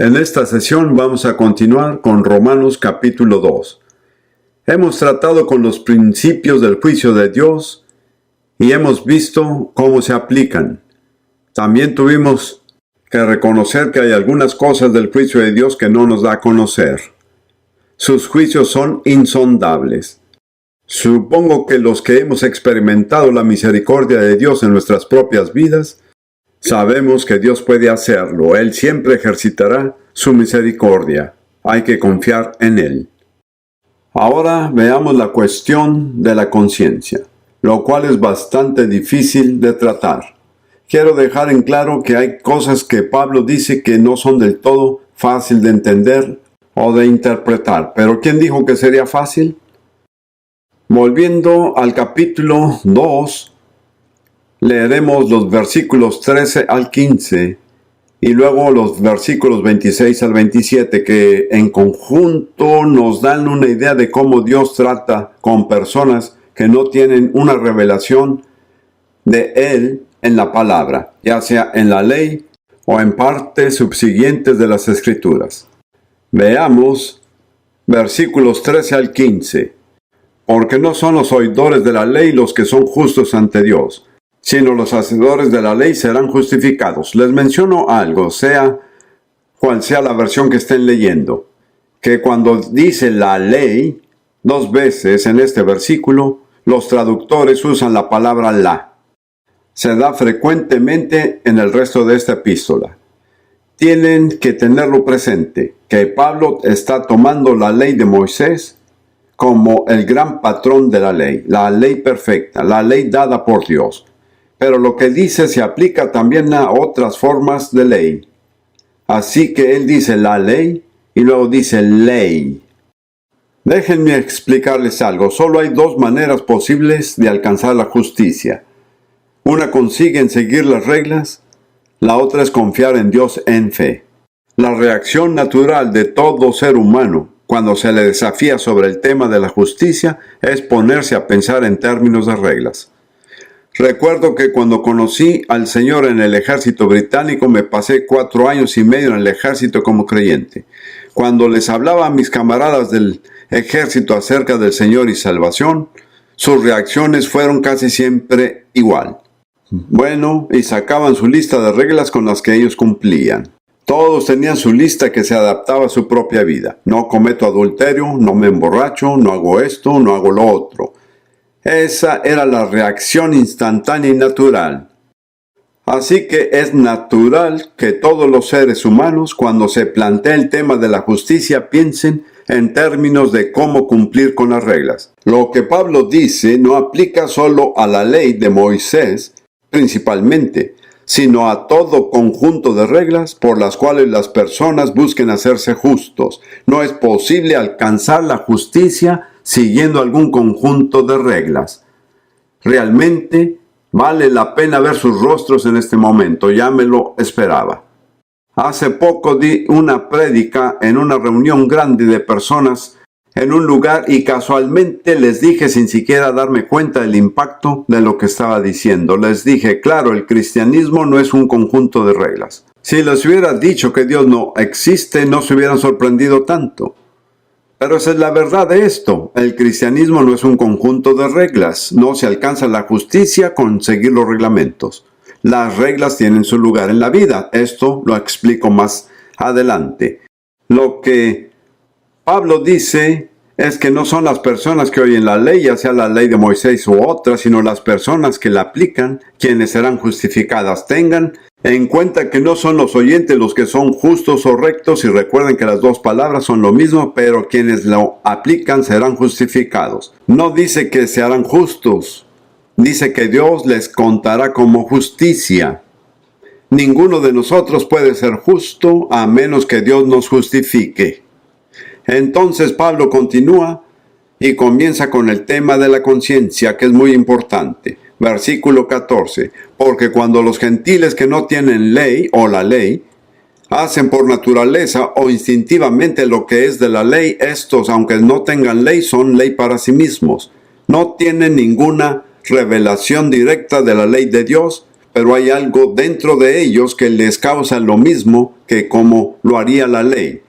En esta sesión vamos a continuar con Romanos capítulo 2. Hemos tratado con los principios del juicio de Dios y hemos visto cómo se aplican. También tuvimos que reconocer que hay algunas cosas del juicio de Dios que no nos da a conocer. Sus juicios son insondables. Supongo que los que hemos experimentado la misericordia de Dios en nuestras propias vidas, sabemos que Dios puede hacerlo. Él siempre ejercitará su misericordia. Hay que confiar en Él. Ahora veamos la cuestión de la conciencia, lo cual es bastante difícil de tratar. Quiero dejar en claro que hay cosas que Pablo dice que no son del todo fácil de entender o de interpretar. ¿Pero quién dijo que sería fácil? Volviendo al capítulo 2, leeremos los versículos 13 al 15 y luego los versículos 26 al 27 que en conjunto nos dan una idea de cómo Dios trata con personas que no tienen una revelación de Él en la palabra, ya sea en la ley o en partes subsiguientes de las Escrituras. Veamos versículos 13 al 15. Porque no son los oidores de la ley los que son justos ante Dios, sino los hacedores de la ley serán justificados. Les menciono algo, sea cual sea la versión que estén leyendo, que cuando dice la ley, 2 veces en este versículo, los traductores usan la palabra la. Se da frecuentemente en el resto de esta epístola. Tienen que tenerlo presente, que Pablo está tomando la ley de Moisés como el gran patrón de la ley perfecta, la ley dada por Dios. Pero lo que dice se aplica también a otras formas de ley. Así que él dice la ley y luego dice ley. Déjenme explicarles algo. Solo hay 2 maneras posibles de alcanzar la justicia. Una consigue en seguir las reglas, la otra es confiar en Dios en fe. La reacción natural de todo ser humano cuando se le desafía sobre el tema de la justicia es ponerse a pensar en términos de reglas. Recuerdo que cuando conocí al Señor en el ejército británico me pasé 4 años y medio en el ejército como creyente. Cuando les hablaba a mis camaradas del ejército acerca del Señor y salvación, sus reacciones fueron casi siempre igual. Bueno, y sacaban su lista de reglas con las que ellos cumplían. Todos tenían su lista que se adaptaba a su propia vida. No cometo adulterio, no me emborracho, no hago esto, no hago lo otro. Esa era la reacción instantánea y natural. Así que es natural que todos los seres humanos, cuando se plantea el tema de la justicia, piensen en términos de cómo cumplir con las reglas. Lo que Pablo dice no aplica solo a la ley de Moisés, principalmente, sino a todo conjunto de reglas por las cuales las personas busquen hacerse justos. No es posible alcanzar la justicia siguiendo algún conjunto de reglas. Realmente vale la pena ver sus rostros en este momento, ya me lo esperaba. Hace poco di una prédica en una reunión grande de personas en un lugar y casualmente les dije sin siquiera darme cuenta del impacto de lo que estaba diciendo. Les dije, claro, el cristianismo no es un conjunto de reglas. Si les hubiera dicho que Dios no existe, no se hubieran sorprendido tanto. Pero esa es la verdad de esto. El cristianismo no es un conjunto de reglas. No se alcanza la justicia con seguir los reglamentos. Las reglas tienen su lugar en la vida. Esto lo explico más adelante. Lo que Pablo dice es que no son las personas que oyen la ley, ya sea la ley de Moisés u otra, sino las personas que la aplican, quienes serán justificadas. Tengan en cuenta que no son los oyentes los que son justos o rectos, y recuerden que las 2 palabras son lo mismo, pero quienes lo aplican serán justificados. No dice que se harán justos, dice que Dios les contará como justicia. Ninguno de nosotros puede ser justo a menos que Dios nos justifique. Entonces Pablo continúa y comienza con el tema de la conciencia, que es muy importante. Versículo 14. Porque cuando los gentiles que no tienen ley o la ley, hacen por naturaleza o instintivamente lo que es de la ley, estos, aunque no tengan ley, son ley para sí mismos. No tienen ninguna revelación directa de la ley de Dios, pero hay algo dentro de ellos que les causa lo mismo que como lo haría la ley.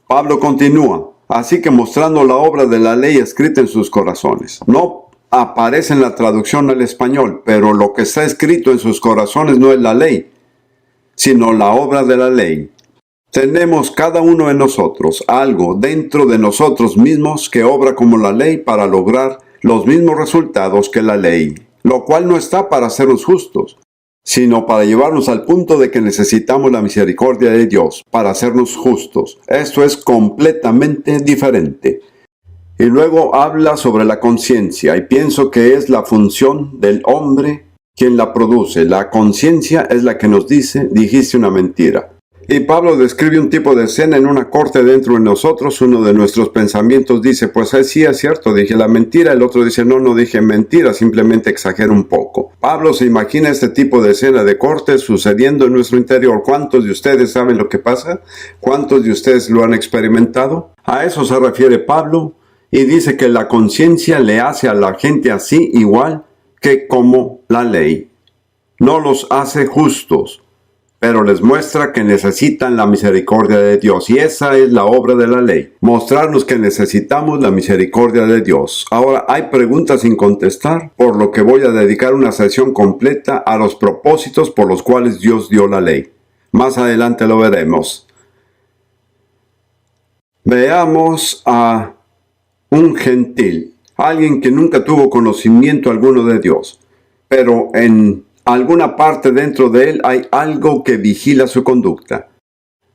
Pablo continúa, así que mostrando la obra de la ley escrita en sus corazones. No aparece en la traducción al español, pero lo que está escrito en sus corazones no es la ley, sino la obra de la ley. Tenemos cada uno de nosotros algo dentro de nosotros mismos que obra como la ley para lograr los mismos resultados que la ley, lo cual no está para hacernos justos, sino para llevarnos al punto de que necesitamos la misericordia de Dios para hacernos justos. Esto es completamente diferente. Y luego habla sobre la conciencia, y pienso que es la función del hombre quien la produce. La conciencia es la que nos dice, dijiste una mentira. Y Pablo describe un tipo de escena en una corte dentro de nosotros. Uno de nuestros pensamientos dice, pues sí es cierto, dije la mentira. El otro dice, no dije mentira, simplemente exagero un poco. Pablo se imagina este tipo de escena de corte sucediendo en nuestro interior. ¿Cuántos de ustedes saben lo que pasa? ¿Cuántos de ustedes lo han experimentado? A eso se refiere Pablo y dice que la conciencia le hace a la gente así igual que como la ley. No los hace justos, pero les muestra que necesitan la misericordia de Dios. Y esa es la obra de la ley, mostrarnos que necesitamos la misericordia de Dios. Ahora hay preguntas sin contestar, por lo que voy a dedicar una sesión completa a los propósitos por los cuales Dios dio la ley. Más adelante lo veremos. Veamos a un gentil, alguien que nunca tuvo conocimiento alguno de Dios, pero en alguna parte dentro de él hay algo que vigila su conducta.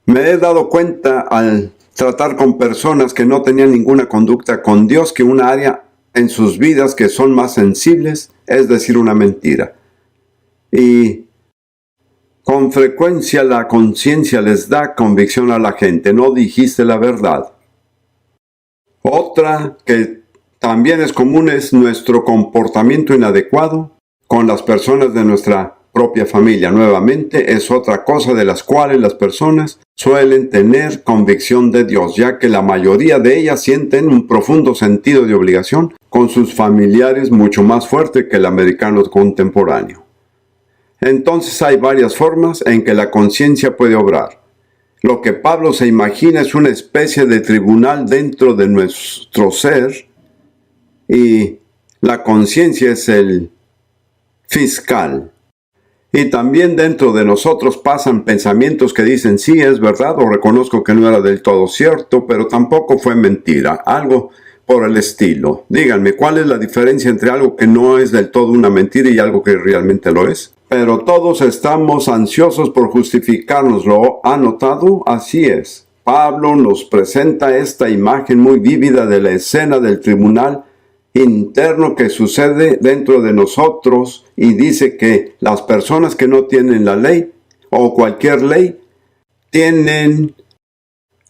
Me he dado cuenta al tratar con personas que no tenían ninguna conducta con Dios que una área en sus vidas que son más sensibles es decir una mentira. Y con frecuencia la conciencia les da convicción a la gente, no dijiste la verdad. Otra que también es común es nuestro comportamiento inadecuado con las personas de nuestra propia familia. Nuevamente es otra cosa de las cuales las personas suelen tener convicción de Dios, ya que la mayoría de ellas sienten un profundo sentido de obligación con sus familiares mucho más fuerte que el americano contemporáneo. Entonces hay varias formas en que la conciencia puede obrar. Lo que Pablo se imagina es una especie de tribunal dentro de nuestro ser y la conciencia es el fiscal. Y también dentro de nosotros pasan pensamientos que dicen sí es verdad o reconozco que no era del todo cierto, pero tampoco fue mentira, algo por el estilo. Díganme, ¿cuál es la diferencia entre algo que no es del todo una mentira y algo que realmente lo es? Pero todos estamos ansiosos por justificarnos, ¿lo ha notado? Así es. Pablo nos presenta esta imagen muy vívida de la escena del tribunal interno que sucede dentro de nosotros y dice que las personas que no tienen la ley o cualquier ley tienen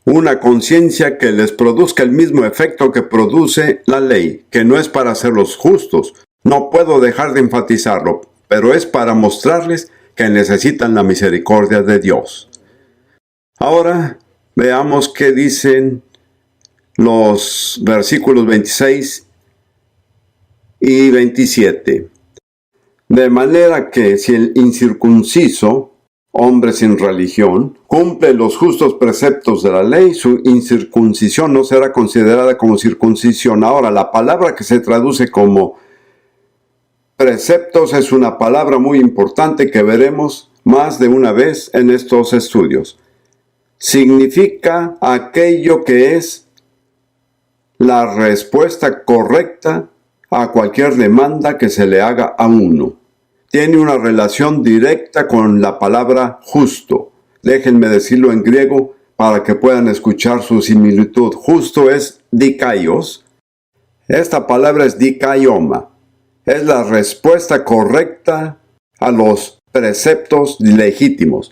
una conciencia que les produzca el mismo efecto que produce la ley, que no es para hacerlos justos. No puedo dejar de enfatizarlo, pero es para mostrarles que necesitan la misericordia de Dios. Ahora veamos qué dicen los versículos 26 y 27. De manera que si el incircunciso, hombre sin religión, cumple los justos preceptos de la ley, su incircuncisión no será considerada como circuncisión. Ahora, la palabra que se traduce como preceptos es una palabra muy importante que veremos más de una vez en estos estudios. Significa aquello que es la respuesta correcta a cualquier demanda que se le haga a uno. Tiene una relación directa con la palabra justo. Déjenme decirlo en griego para que puedan escuchar su similitud. Justo es dikaios. Esta palabra es dikaioma. Es la respuesta correcta a los preceptos legítimos.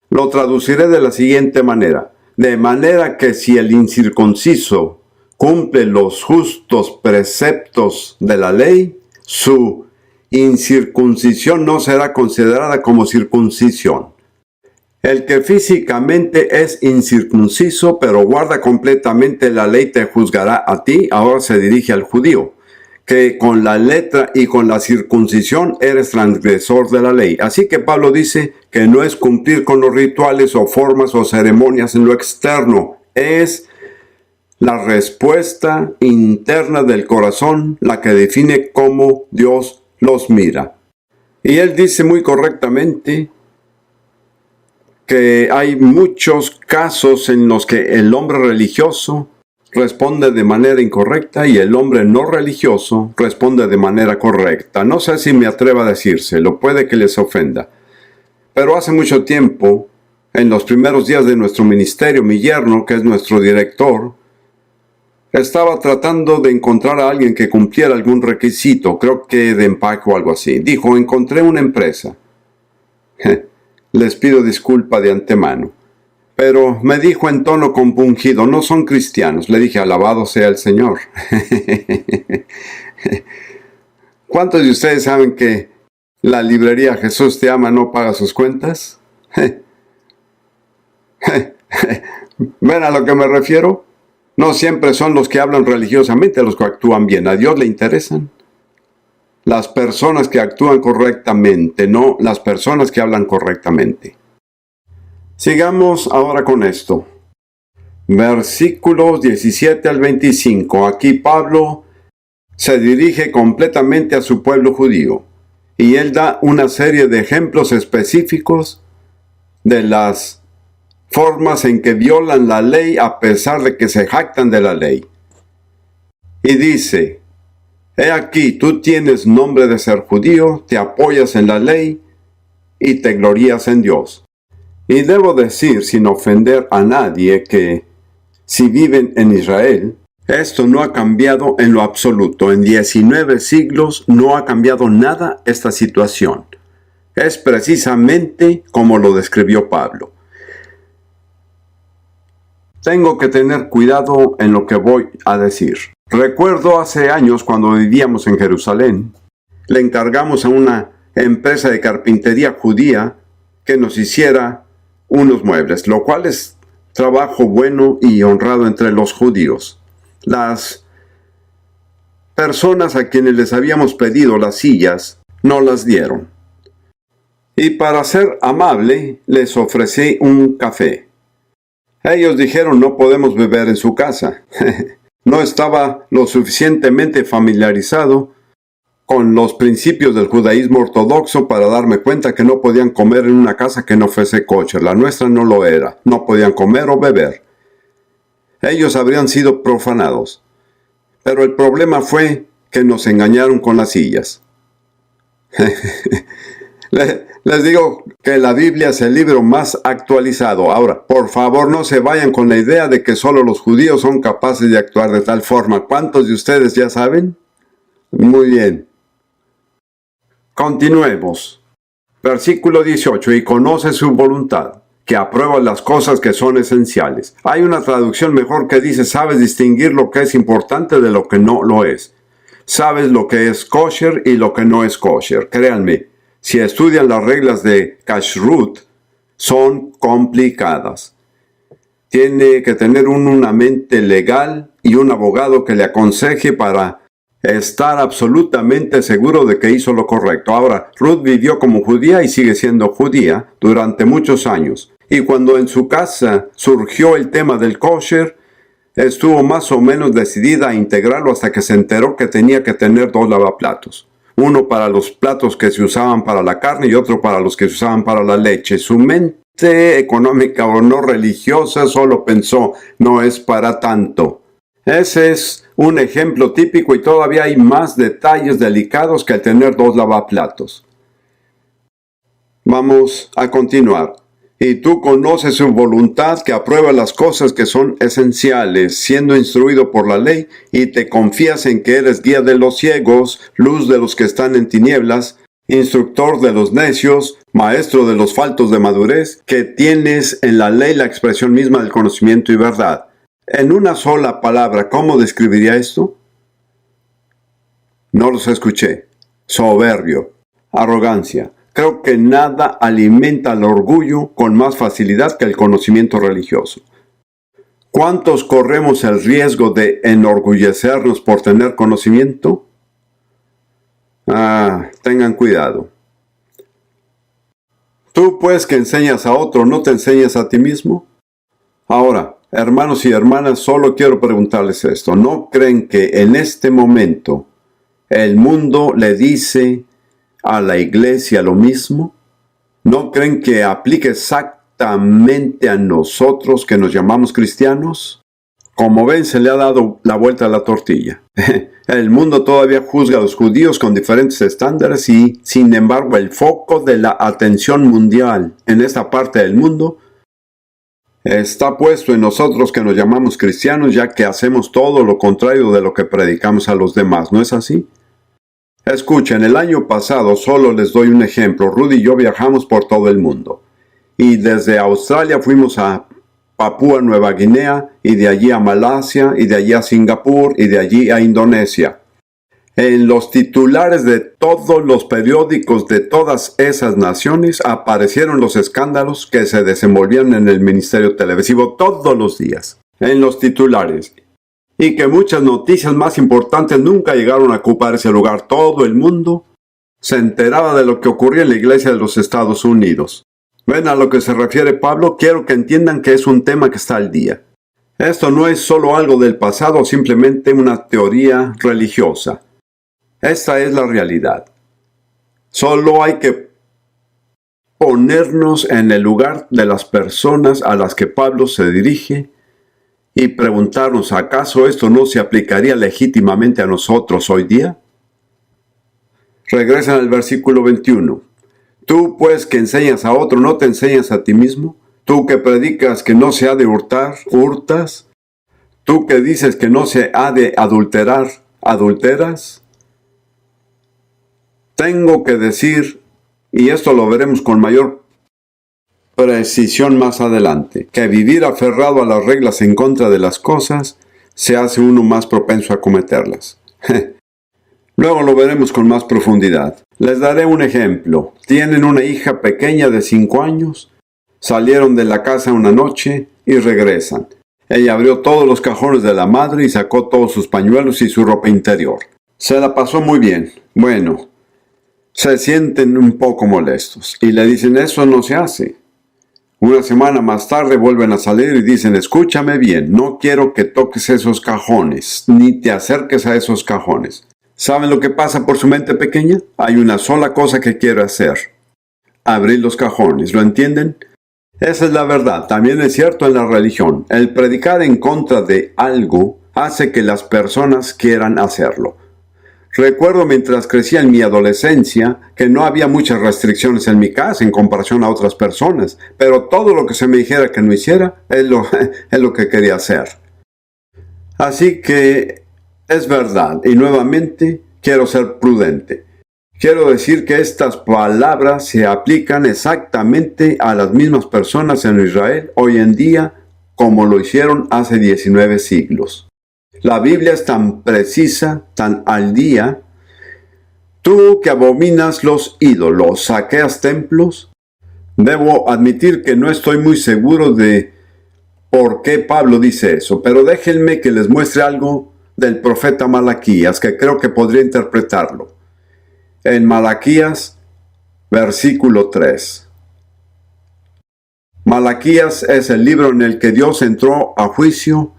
Lo traduciré de la siguiente manera. De manera que si el incircunciso cumple los justos preceptos de la ley, su incircuncisión no será considerada como circuncisión. El que físicamente es incircunciso, pero guarda completamente la ley, te juzgará a ti. Ahora se dirige al judío, que con la letra y con la circuncisión eres transgresor de la ley. Así que Pablo dice que no es cumplir con los rituales o formas o ceremonias en lo externo, es la respuesta interna del corazón la que define cómo Dios los mira. Y él dice muy correctamente que hay muchos casos en los que el hombre religioso responde de manera incorrecta y el hombre no religioso responde de manera correcta. No sé si me atrevo a decírselo, puede que les ofenda. Pero hace mucho tiempo, en los primeros días de nuestro ministerio, mi yerno, que es nuestro director, estaba tratando de encontrar a alguien que cumpliera algún requisito, creo que de empaque o algo así. Dijo, encontré una empresa. Les pido disculpa de antemano. Pero me dijo en tono compungido, no son cristianos. Le dije, alabado sea el Señor. ¿Cuántos de ustedes saben que la librería Jesús te ama no paga sus cuentas? ¿Ven a lo que me refiero? No siempre son los que hablan religiosamente los que actúan bien. A Dios le interesan las personas que actúan correctamente, no las personas que hablan correctamente. Sigamos ahora con esto. Versículos 17 al 25. Aquí Pablo se dirige completamente a su pueblo judío. Y él da una serie de ejemplos específicos de las formas en que violan la ley a pesar de que se jactan de la ley. Y dice, he aquí, tú tienes nombre de ser judío, te apoyas en la ley y te glorías en Dios. Y debo decir, sin ofender a nadie, que si viven en Israel, esto no ha cambiado en lo absoluto. En 19 siglos no ha cambiado nada esta situación. Es precisamente como lo describió Pablo. Tengo que tener cuidado en lo que voy a decir. Recuerdo hace años cuando vivíamos en Jerusalén, le encargamos a una empresa de carpintería judía que nos hiciera unos muebles, lo cual es trabajo bueno y honrado entre los judíos. Las personas a quienes les habíamos pedido las sillas no las dieron. Y para ser amable, les ofrecí un café. Ellos dijeron, no podemos beber en su casa. No estaba lo suficientemente familiarizado con los principios del judaísmo ortodoxo para darme cuenta que no podían comer en una casa que no fuese kosher. La nuestra no lo era. No podían comer o beber. Ellos habrían sido profanados. Pero el problema fue que nos engañaron con las sillas. Les digo que la Biblia es el libro más actualizado. Ahora, por favor, no se vayan con la idea de que solo los judíos son capaces de actuar de tal forma. ¿Cuántos de ustedes ya saben? Muy bien. Continuemos. Versículo 18. Y conoce su voluntad, que aprueba las cosas que son esenciales. Hay una traducción mejor que dice, sabes distinguir lo que es importante de lo que no lo es. Sabes lo que es kosher y lo que no es kosher. Créanme, si estudian las reglas de kashrut, son complicadas. Tiene que tener una mente legal y un abogado que le aconseje para estar absolutamente seguro de que hizo lo correcto. Ahora, Ruth vivió como judía y sigue siendo judía durante muchos años. Y cuando en su casa surgió el tema del kosher, estuvo más o menos decidida a integrarlo hasta que se enteró que tenía que tener 2 lavaplatos. Uno para los platos que se usaban para la carne y otro para los que se usaban para la leche. Su mente económica o no religiosa solo pensó, no es para tanto. Ese es un ejemplo típico y todavía hay más detalles delicados que el tener 2 lavaplatos. Vamos a continuar. Y tú conoces su voluntad que aprueba las cosas que son esenciales, siendo instruido por la ley, y te confías en que eres guía de los ciegos, luz de los que están en tinieblas, instructor de los necios, maestro de los faltos de madurez, que tienes en la ley la expresión misma del conocimiento y verdad. En una sola palabra, ¿cómo describiría esto? No los escuché. Soberbio, arrogancia. Creo que nada alimenta el orgullo con más facilidad que el conocimiento religioso. ¿Cuántos corremos el riesgo de enorgullecernos por tener conocimiento? Tengan cuidado. Tú pues que enseñas a otro, ¿no te enseñas a ti mismo? Ahora, hermanos y hermanas, solo quiero preguntarles esto. ¿No creen que en este momento el mundo le dice a la iglesia lo mismo? ¿No creen que aplique exactamente a nosotros que nos llamamos cristianos? Como ven, se le ha dado la vuelta a la tortilla. El mundo todavía juzga a los judíos con diferentes estándares y, sin embargo, el foco de la atención mundial en esta parte del mundo está puesto en nosotros que nos llamamos cristianos, ya que hacemos todo lo contrario de lo que predicamos a los demás, ¿no es así? Escuchen, el año pasado, solo les doy un ejemplo, Rudy y yo viajamos por todo el mundo. Y desde Australia fuimos a Papúa Nueva Guinea, y de allí a Malasia, y de allí a Singapur, y de allí a Indonesia. En los titulares de todos los periódicos de todas esas naciones aparecieron los escándalos que se desenvolvían en el ministerio televisivo todos los días. En los titulares. Y que muchas noticias más importantes nunca llegaron a ocupar ese lugar. Todo el mundo se enteraba de lo que ocurría en la iglesia de los Estados Unidos. ¿Ven a lo que se refiere Pablo? Quiero que entiendan que es un tema que está al día. Esto no es solo algo del pasado o simplemente una teoría religiosa. Esta es la realidad. Solo hay que ponernos en el lugar de las personas a las que Pablo se dirige y preguntarnos, ¿acaso esto no se aplicaría legítimamente a nosotros hoy día? Regresan al versículo 21. Tú pues que enseñas a otro, ¿no te enseñas a ti mismo? Tú que predicas que no se ha de hurtar, ¿hurtas? Tú que dices que no se ha de adulterar, ¿adulteras? Tengo que decir, y esto lo veremos con mayor precisión más adelante, que vivir aferrado a las reglas en contra de las cosas se hace uno más propenso a cometerlas. Luego lo veremos con más profundidad. Les daré un ejemplo. Tienen una hija pequeña de 5 años. Salieron de la casa una noche y regresan. Ella abrió todos los cajones de la madre y sacó todos sus pañuelos y su ropa interior. Se la pasó muy bien. Bueno, se sienten un poco molestos y le dicen, eso no se hace. Una semana más tarde vuelven a salir y dicen, escúchame bien, no quiero que toques esos cajones, ni te acerques a esos cajones. ¿Saben lo que pasa por su mente pequeña? Hay una sola cosa que quiero hacer. Abrir los cajones, ¿lo entienden? Esa es la verdad, también es cierto en la religión. El predicar en contra de algo hace que las personas quieran hacerlo. Recuerdo mientras crecía en mi adolescencia que no había muchas restricciones en mi casa en comparación a otras personas, pero todo lo que se me dijera que no hiciera es lo que quería hacer. Así que es verdad, y nuevamente quiero ser prudente. Quiero decir que estas palabras se aplican exactamente a las mismas personas en Israel hoy en día como lo hicieron hace 19 siglos. La Biblia es tan precisa, tan al día. Tú que abominas los ídolos, saqueas templos. Debo admitir que no estoy muy seguro de por qué Pablo dice eso, pero déjenme que les muestre algo del profeta Malaquías que creo que podría interpretarlo. En Malaquías, versículo 3. Malaquías es el libro en el que Dios entró a juicio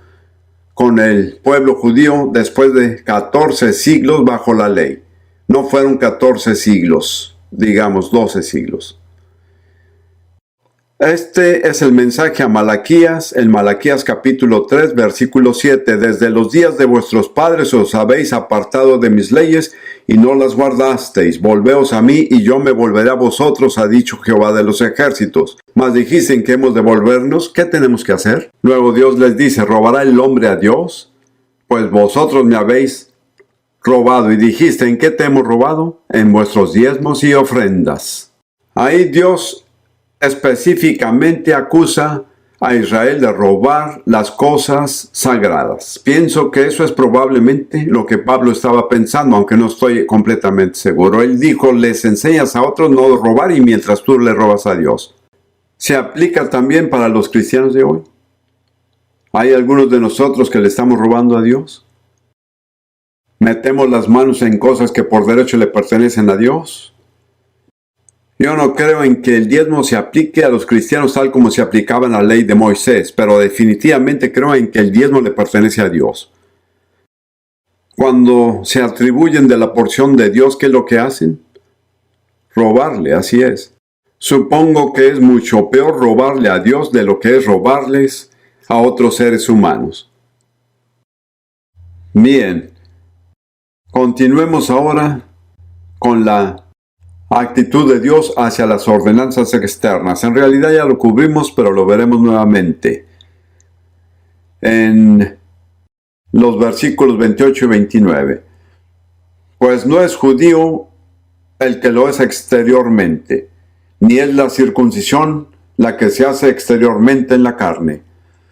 con el pueblo judío después de 14 siglos bajo la ley. No fueron 14 siglos, digamos 12 siglos. Este es el mensaje a Malaquías, en Malaquías capítulo 3, versículo 7. Desde los días de vuestros padres os habéis apartado de mis leyes y no las guardasteis. Volveos a mí y yo me volveré a vosotros, ha dicho Jehová de los ejércitos. Mas dijisten que hemos de volvernos, ¿qué tenemos que hacer? Luego Dios les dice, ¿robará el hombre a Dios? Pues vosotros me habéis robado. Y dijiste, ¿en qué te hemos robado? En vuestros diezmos y ofrendas. Ahí Dios específicamente acusa a Israel de robar las cosas sagradas. Pienso que eso es probablemente lo que Pablo estaba pensando, aunque no estoy completamente seguro. Él dijo, les enseñas a otros no robar y mientras tú le robas a Dios. ¿Se aplica también para los cristianos de hoy? ¿Hay algunos de nosotros que le estamos robando a Dios? ¿Metemos las manos en cosas que por derecho le pertenecen a Dios? Yo no creo en que el diezmo se aplique a los cristianos tal como se aplicaba en la ley de Moisés, pero definitivamente creo en que el diezmo le pertenece a Dios. Cuando se atribuyen de la porción de Dios, ¿qué es lo que hacen? Robarle, así es. Supongo que es mucho peor robarle a Dios de lo que es robarles a otros seres humanos. Bien, continuemos ahora con la actitud de Dios hacia las ordenanzas externas. En realidad ya lo cubrimos, pero lo veremos nuevamente en los versículos 28 y 29. Pues no es judío el que lo es exteriormente, ni es la circuncisión la que se hace exteriormente en la carne,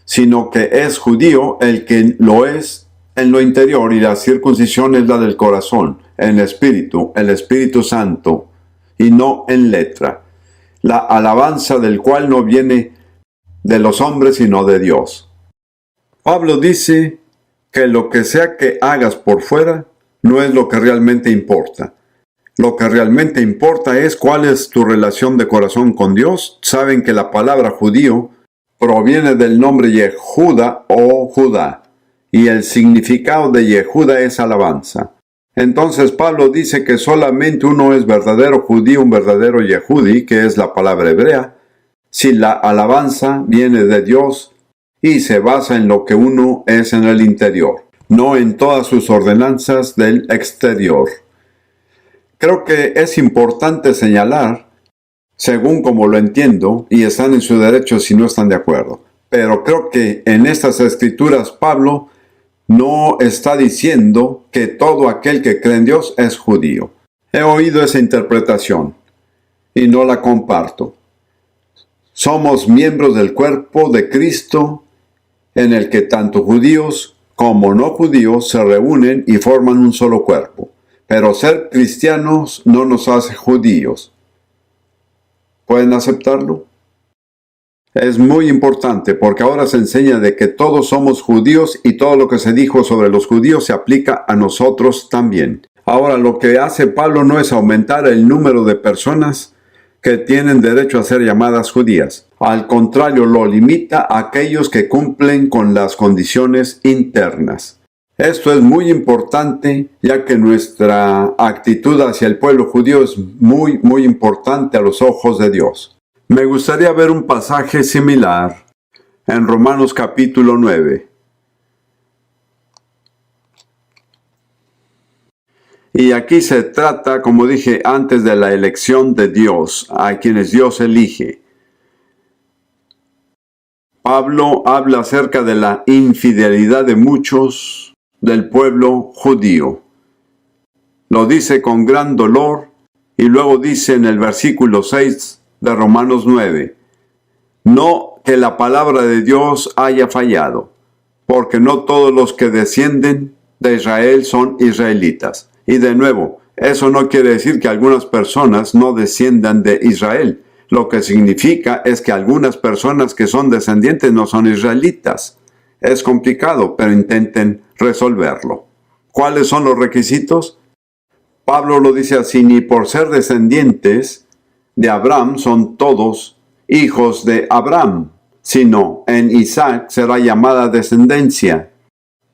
sino que es judío el que lo es en lo interior, y la circuncisión es la del corazón, en el Espíritu Santo, y no en letra, la alabanza del cual no viene de los hombres sino de Dios. Pablo dice que lo que sea que hagas por fuera no es lo que realmente importa. Lo que realmente importa es cuál es tu relación de corazón con Dios. Saben que la palabra judío proviene del nombre Yehuda o Judá, y el significado de Yehuda es alabanza. Entonces Pablo dice que solamente uno es verdadero judío, un verdadero Yehudi, que es la palabra hebrea, si la alabanza viene de Dios y se basa en lo que uno es en el interior, no en todas sus ordenanzas del exterior. Creo que es importante señalar, según como lo entiendo, y están en su derecho si no están de acuerdo, pero creo que en estas escrituras Pablo no está diciendo que todo aquel que cree en Dios es judío. He oído esa interpretación y no la comparto. Somos miembros del cuerpo de Cristo, en el que tanto judíos como no judíos se reúnen y forman un solo cuerpo. Pero ser cristianos no nos hace judíos. ¿Pueden aceptarlo? Es muy importante porque ahora se enseña de que todos somos judíos y todo lo que se dijo sobre los judíos se aplica a nosotros también. Ahora, lo que hace Pablo no es aumentar el número de personas que tienen derecho a ser llamadas judías. Al contrario, lo limita a aquellos que cumplen con las condiciones internas. Esto es muy importante, ya que nuestra actitud hacia el pueblo judío es muy importante a los ojos de Dios. Me gustaría ver un pasaje similar en Romanos capítulo 9. Y aquí se trata, como dije antes, de la elección de Dios, a quienes Dios elige. Pablo habla acerca de la infidelidad de muchos del pueblo judío. Lo dice con gran dolor y luego dice en el versículo 6 de Romanos 9, no que la palabra de Dios haya fallado, porque no todos los que descienden de Israel son israelitas. Y de nuevo, eso no quiere decir que algunas personas no desciendan de Israel. Lo que significa es que algunas personas que son descendientes no son israelitas. Es complicado, pero intenten resolverlo. ¿Cuáles son los requisitos? Pablo lo dice así: ni por ser descendientes de Abraham son todos hijos de Abraham, sino en Isaac será llamada descendencia.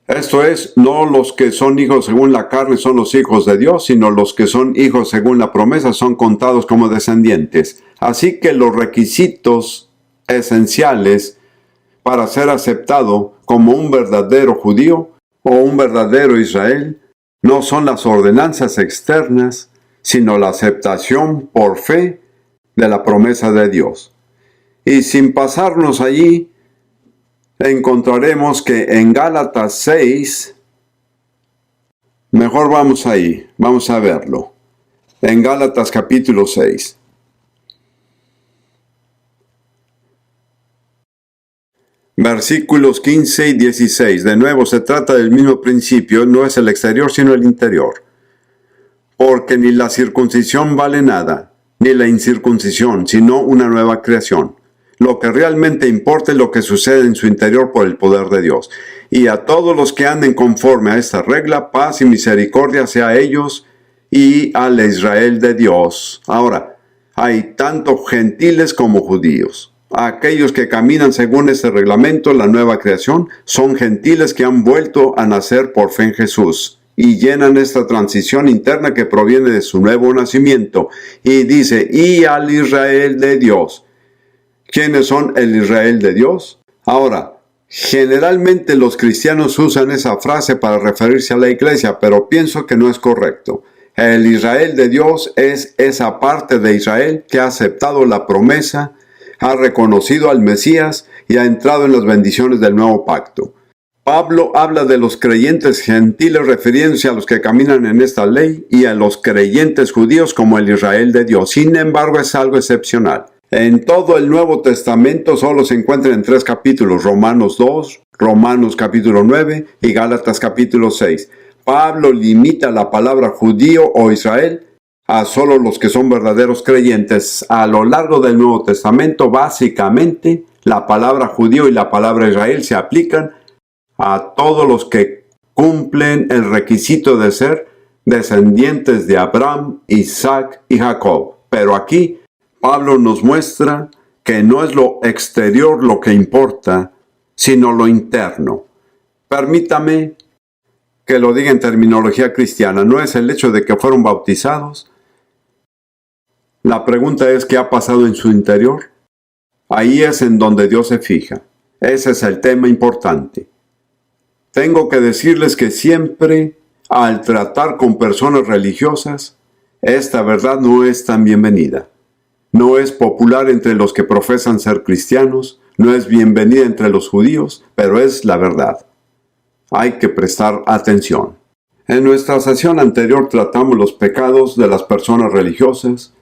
Esto es, no los que son hijos según la carne son los hijos de Dios, sino los que son hijos según la promesa son contados como descendientes. Así que los requisitos esenciales para ser aceptado como un verdadero judío o un verdadero Israel no son las ordenanzas externas, sino la aceptación por fe de la promesa de Dios. Y sin pasarnos allí, encontraremos que en Gálatas 6, mejor vamos ahí, vamos a verlo. En Gálatas capítulo 6. Versículos 15 y 16. De nuevo se trata del mismo principio, no es el exterior sino el interior. Porque ni la circuncisión vale nada, ni la incircuncisión, sino una nueva creación. Lo que realmente importa es lo que sucede en su interior por el poder de Dios. y a todos los que anden conforme a esta regla, paz y misericordia sea a ellos y al Israel de Dios. Ahora, hay tanto gentiles como judíos. Aquellos que caminan según este reglamento, la nueva creación, son gentiles que han vuelto a nacer por fe en Jesús y llenan esta transición interna que proviene de su nuevo nacimiento. Y dice, y al Israel de Dios. ¿Quiénes son el Israel de Dios? Ahora, generalmente los cristianos usan esa frase para referirse a la iglesia, pero pienso que no es correcto. El Israel de Dios es esa parte de Israel que ha aceptado la promesa, ha reconocido al Mesías y ha entrado en las bendiciones del nuevo pacto. Pablo habla de los creyentes gentiles refiriéndose a los que caminan en esta ley y a los creyentes judíos como el Israel de Dios. Sin embargo, es algo excepcional. En todo el Nuevo Testamento solo se encuentra en 3 capítulos, Romanos 2, Romanos capítulo 9 y Gálatas capítulo 6. Pablo limita la palabra judío o Israel a solo los que son verdaderos creyentes. A lo largo del Nuevo Testamento, básicamente, la palabra judío y la palabra Israel se aplican a todos los que cumplen el requisito de ser descendientes de Abraham, Isaac y Jacob. Pero aquí, Pablo nos muestra que no es lo exterior lo que importa, sino lo interno. Permítame que lo diga en terminología cristiana, no es el hecho de que fueron bautizados. La pregunta es ¿qué ha pasado en su interior? Ahí es en donde Dios se fija. Ese es el tema importante. Tengo que decirles que siempre, al tratar con personas religiosas, esta verdad no es tan bienvenida. No es popular entre los que profesan ser cristianos, no es bienvenida entre los judíos, pero es la verdad. Hay que prestar atención. En nuestra sesión anterior tratamos los pecados de las personas religiosas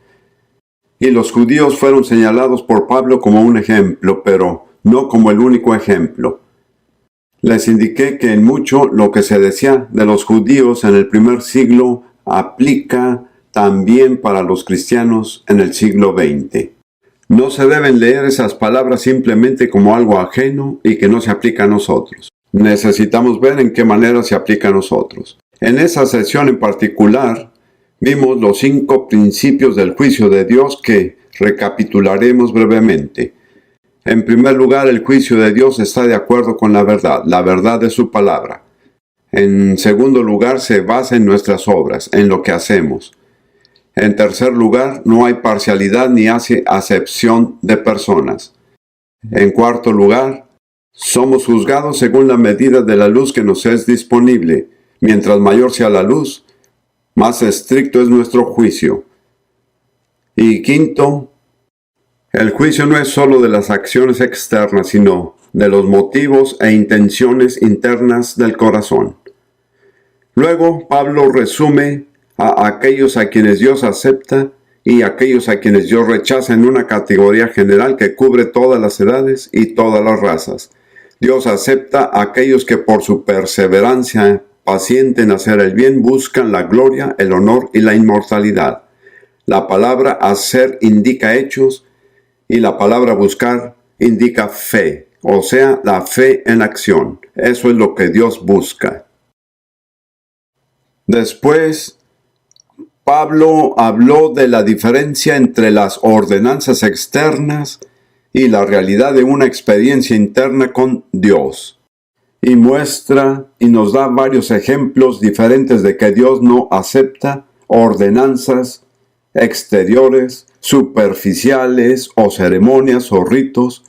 y los judíos fueron señalados por Pablo como un ejemplo, pero no como el único ejemplo. Les indiqué que en mucho lo que se decía de los judíos en el primer siglo aplica también para los cristianos en el siglo XX. No se deben leer esas palabras simplemente como algo ajeno y que no se aplica a nosotros. Necesitamos ver en qué manera se aplica a nosotros. En esa sesión en particular, vimos los 5 principios del juicio de Dios que recapitularemos brevemente. En primer lugar, el juicio de Dios está de acuerdo con la verdad de su palabra. En segundo lugar, se basa en nuestras obras, en lo que hacemos. En tercer lugar, no hay parcialidad ni hace acepción de personas. En cuarto lugar, somos juzgados según la medida de la luz que nos es disponible. Mientras mayor sea la luz, más estricto es nuestro juicio. Y quinto, el juicio no es solo de las acciones externas, sino de los motivos e intenciones internas del corazón. Luego, Pablo resume a aquellos a quienes Dios acepta y aquellos a quienes Dios rechaza en una categoría general que cubre todas las edades y todas las razas. Dios acepta a aquellos que por su perseverancia paciente en hacer el bien buscan la gloria, el honor y la inmortalidad. La palabra hacer indica hechos y la palabra buscar indica fe, o sea, la fe en acción. Eso es lo que Dios busca. Después, Pablo habló de la diferencia entre las ordenanzas externas y la realidad de una experiencia interna con Dios. Y muestra y nos da varios ejemplos diferentes de que Dios no acepta ordenanzas exteriores, superficiales o ceremonias o ritos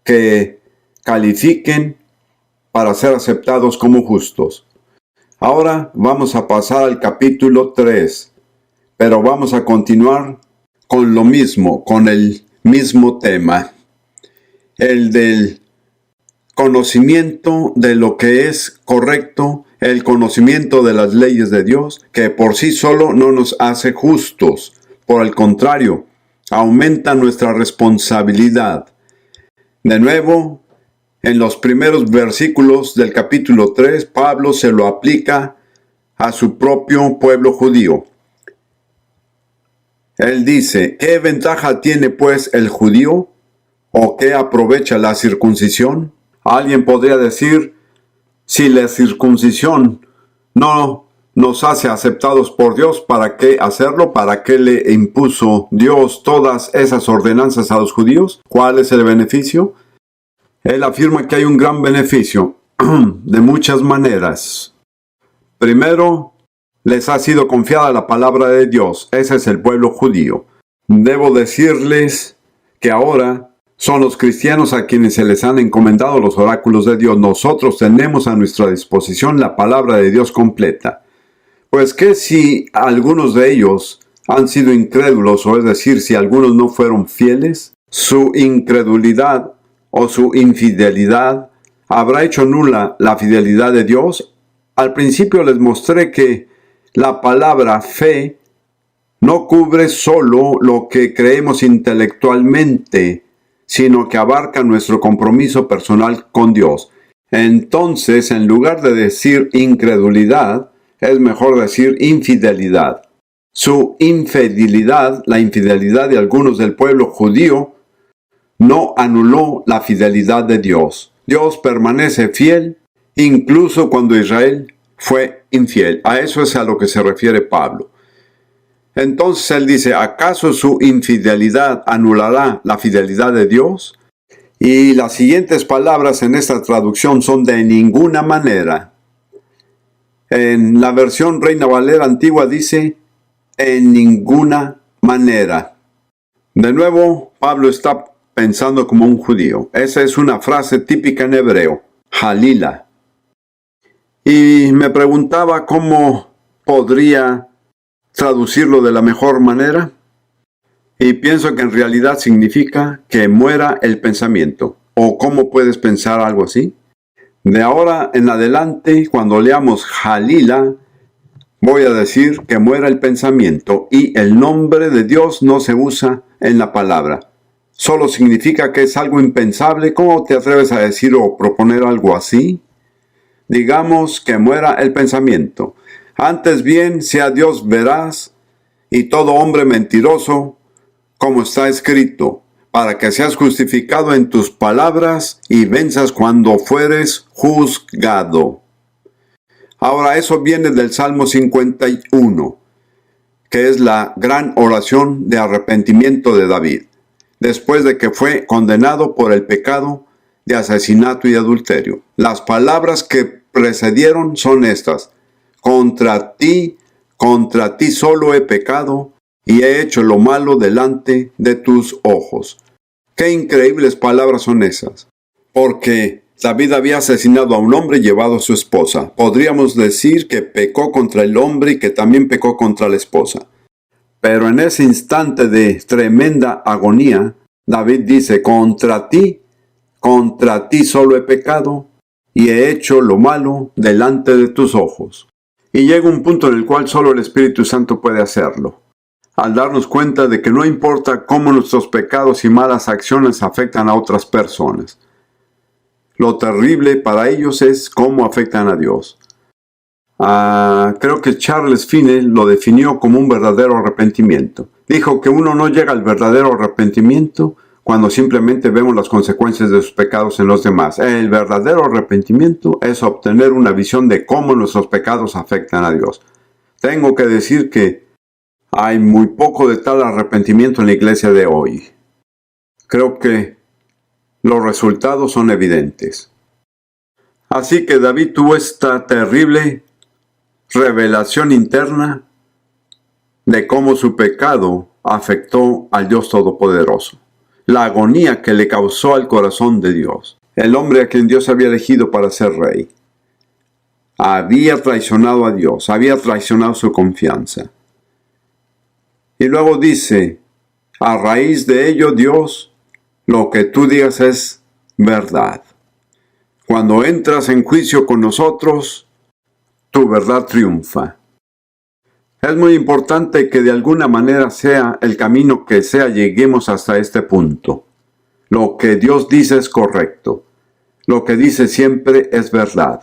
que califiquen para ser aceptados como justos. Ahora vamos a pasar al capítulo 3, pero vamos a continuar con lo mismo, con el mismo tema, el del conocimiento de lo que es correcto, el conocimiento de las leyes de Dios, que por sí solo no nos hace justos. Por el contrario, aumenta nuestra responsabilidad. De nuevo, en los primeros versículos del capítulo 3, Pablo se lo aplica a su propio pueblo judío. Él dice, ¿qué ventaja tiene pues el judío? ¿O qué aprovecha la circuncisión? Alguien podría decir, Si la circuncisión no nos hace aceptados por Dios, ¿para qué hacerlo? ¿Para qué le impuso Dios todas esas ordenanzas a los judíos? ¿Cuál es el beneficio? Él afirma que hay un gran beneficio de muchas maneras. Primero, les ha sido confiada la palabra de Dios. Ese es el pueblo judío. Debo decirles que ahora son los cristianos a quienes se les han encomendado los oráculos de Dios. Nosotros tenemos a nuestra disposición la palabra de Dios completa. Pues que si algunos de ellos han sido incrédulos, o es decir, si algunos no fueron fieles, su incredulidad o su infidelidad habrá hecho nula la fidelidad de Dios. Al principio les mostré que la palabra fe no cubre solo lo que creemos intelectualmente, sino que abarca nuestro compromiso personal con Dios. Entonces, en lugar de decir incredulidad, es mejor decir infidelidad. Su infidelidad, la infidelidad de algunos del pueblo judío, no anuló la fidelidad de Dios. Dios permanece fiel incluso cuando Israel fue infiel. A eso es a lo que se refiere Pablo. Entonces él dice, ¿acaso su infidelidad anulará la fidelidad de Dios? Y las siguientes palabras en esta traducción son de ninguna manera. En la versión Reina Valera antigua dice, en ninguna manera. De nuevo, Pablo está pensando como un judío. Esa es una frase típica en hebreo, halila. Y me preguntaba cómo podría traducirlo de la mejor manera. Y pienso que en realidad significa que muera el pensamiento. ¿O cómo puedes pensar algo así? De ahora en adelante, cuando leamos halila, voy a decir que muera el pensamiento y el nombre de Dios no se usa en la palabra. Solo significa que es algo impensable. ¿Cómo te atreves a decir o proponer algo así? Digamos que muera el pensamiento. Antes bien, sea Dios veraz y todo hombre mentiroso, como está escrito, para que seas justificado en tus palabras y venzas cuando fueres juzgado. Ahora eso viene del Salmo 51, que es la gran oración de arrepentimiento de David, después de que fue condenado por el pecado de asesinato y adulterio. Las palabras que precedieron son estas: contra ti solo he pecado y he hecho lo malo delante de tus ojos. Qué increíbles palabras son esas. Porque David había asesinado a un hombre y llevado a su esposa. Podríamos decir que pecó contra el hombre y que también pecó contra la esposa. Pero en ese instante de tremenda agonía, David dice, contra ti solo he pecado y he hecho lo malo delante de tus ojos. Y llega un punto en el cual solo el Espíritu Santo puede hacerlo, al darnos cuenta de que no importa cómo nuestros pecados y malas acciones afectan a otras personas. Lo terrible para ellos es cómo afectan a Dios. Creo que Charles Finney lo definió como un verdadero arrepentimiento. Dijo que uno no llega al verdadero arrepentimiento cuando simplemente vemos las consecuencias de sus pecados en los demás. El verdadero arrepentimiento es obtener una visión de cómo nuestros pecados afectan a Dios. Tengo que decir que hay muy poco de tal arrepentimiento en la iglesia de hoy. Creo que los resultados son evidentes. Así que David tuvo esta terrible revelación interna de cómo su pecado afectó al Dios Todopoderoso. La agonía que le causó al corazón de Dios. El hombre a quien Dios había elegido para ser rey había traicionado a Dios, había traicionado su confianza. Y luego dice, a raíz de ello, Dios, lo que tú digas es verdad. Cuando entras en juicio con nosotros, tu verdad triunfa. Es muy importante que de alguna manera sea el camino que sea, lleguemos hasta este punto. Lo que Dios dice es correcto. Lo que dice siempre es verdad.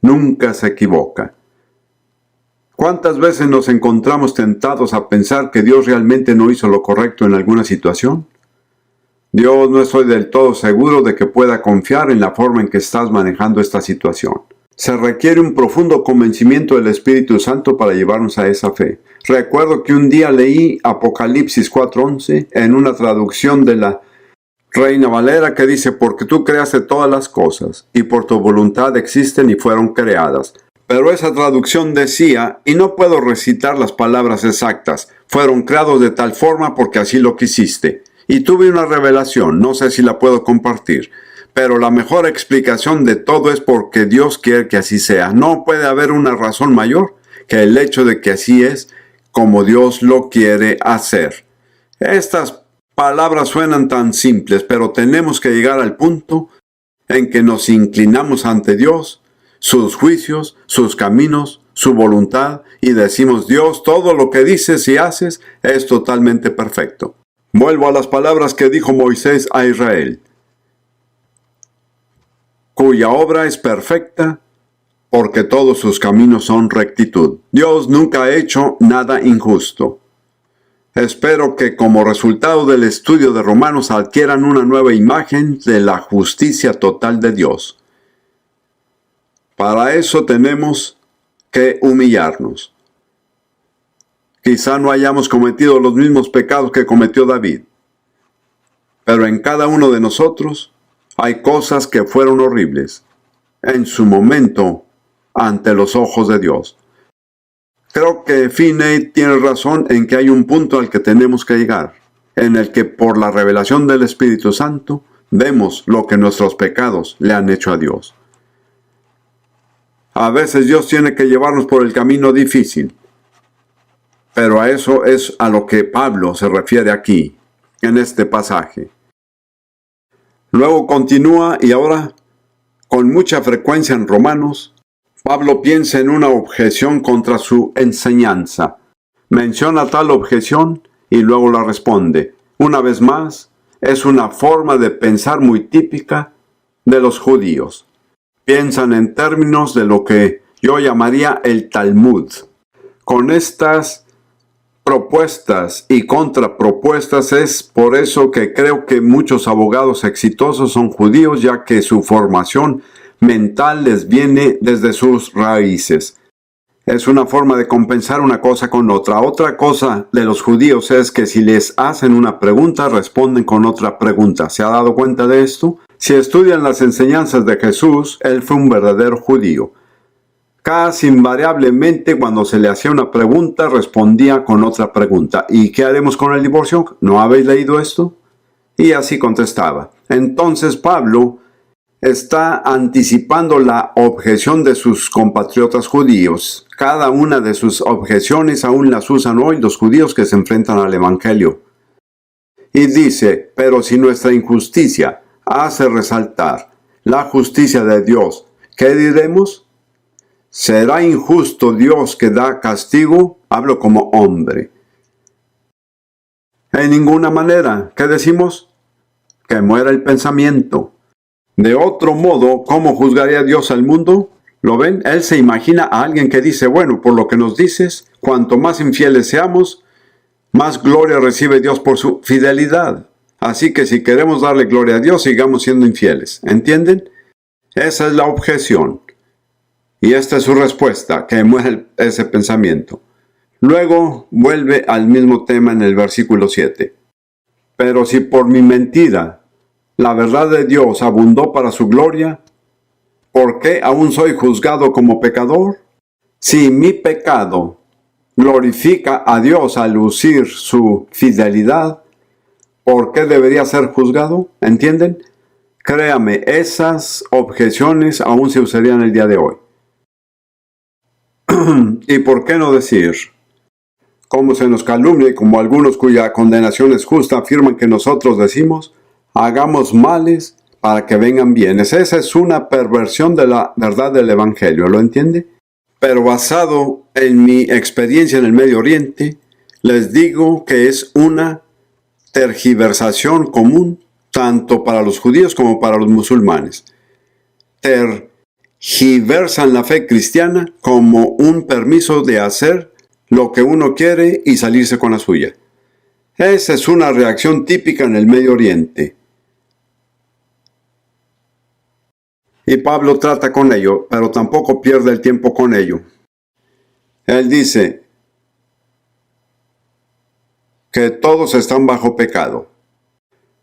Nunca se equivoca. ¿Cuántas veces nos encontramos tentados a pensar que Dios realmente no hizo lo correcto en alguna situación? Yo no estoy del todo seguro de que pueda confiar en la forma en que estás manejando esta situación. Se requiere un profundo convencimiento del Espíritu Santo para llevarnos a esa fe. Recuerdo que un día leí Apocalipsis 4:11 en una traducción de la Reina Valera que dice: porque tú creaste todas las cosas, y por tu voluntad existen y fueron creadas. Pero esa traducción decía, y no puedo recitar las palabras exactas, fueron creados de tal forma porque así lo quisiste. Y tuve una revelación, no sé si la puedo compartir, pero la mejor explicación de todo es porque Dios quiere que así sea. No puede haber una razón mayor que el hecho de que así es como Dios lo quiere hacer. Estas palabras suenan tan simples, pero tenemos que llegar al punto en que nos inclinamos ante Dios, sus juicios, sus caminos, su voluntad, y decimos: Dios, todo lo que dices y haces es totalmente perfecto. Vuelvo a las palabras que dijo Moisés a Israel, cuya obra es perfecta, porque todos sus caminos son rectitud. Dios nunca ha hecho nada injusto. Espero que como resultado del estudio de Romanos adquieran una nueva imagen de la justicia total de Dios. Para eso tenemos que humillarnos. Quizá no hayamos cometido los mismos pecados que cometió David, pero en cada uno de nosotros hay cosas que fueron horribles en su momento ante los ojos de Dios. Creo que Finney tiene razón en que hay un punto al que tenemos que llegar, en el que por la revelación del Espíritu Santo vemos lo que nuestros pecados le han hecho a Dios. A veces Dios tiene que llevarnos por el camino difícil, pero a eso es a lo que Pablo se refiere aquí, en este pasaje. Luego continúa, y ahora, con mucha frecuencia en Romanos, Pablo piensa en una objeción contra su enseñanza. Menciona tal objeción y luego la responde. Una vez más, es una forma de pensar muy típica de los judíos. Piensan en términos de lo que yo llamaría el Talmud. Con estas propuestas y contrapropuestas es por eso que creo que muchos abogados exitosos son judíos, ya que su formación mental les viene desde sus raíces. Es una forma de compensar una cosa con otra. Otra cosa de los judíos es que si les hacen una pregunta, responden con otra pregunta. ¿Se ha dado cuenta de esto? Si estudian las enseñanzas de Jesús, él fue un verdadero judío. Casi invariablemente cuando se le hacía una pregunta, respondía con otra pregunta. ¿Y qué haremos con el divorcio? ¿No habéis leído esto? Y así contestaba. Entonces Pablo está anticipando la objeción de sus compatriotas judíos. Cada una de sus objeciones aún las usan hoy los judíos que se enfrentan al Evangelio. Y dice: pero si nuestra injusticia hace resaltar la justicia de Dios, ¿qué diremos? ¿Será injusto Dios que da castigo? Hablo como hombre. En ninguna manera. ¿Qué decimos? Que muera el pensamiento. De otro modo, ¿cómo juzgaría Dios al mundo? ¿Lo ven? Él se imagina a alguien que dice: bueno, por lo que nos dices, cuanto más infieles seamos, más gloria recibe Dios por su fidelidad. Así que si queremos darle gloria a Dios, sigamos siendo infieles. ¿Entienden? Esa es la objeción. Y esta es su respuesta, que muere ese pensamiento. Luego vuelve al mismo tema en el versículo 7. Pero si por mi mentira la verdad de Dios abundó para su gloria, ¿por qué aún soy juzgado como pecador? Si mi pecado glorifica a Dios al lucir su fidelidad, ¿por qué debería ser juzgado? ¿Entienden? Créame, esas objeciones aún se usarían el día de hoy. ¿Y por qué no decir? Como se nos calumnia y como algunos cuya condenación es justa afirman que nosotros decimos: hagamos males para que vengan bienes. Esa es una perversión de la verdad del Evangelio, ¿lo entiende? Pero basado en mi experiencia en el Medio Oriente, les digo que es una tergiversación común tanto para los judíos como para los musulmanes. Tergiversan la fe cristiana como un permiso de hacer lo que uno quiere y salirse con la suya. Esa es una reacción típica en el Medio Oriente. Y Pablo trata con ello, pero tampoco pierde el tiempo con ello. Él dice que todos están bajo pecado.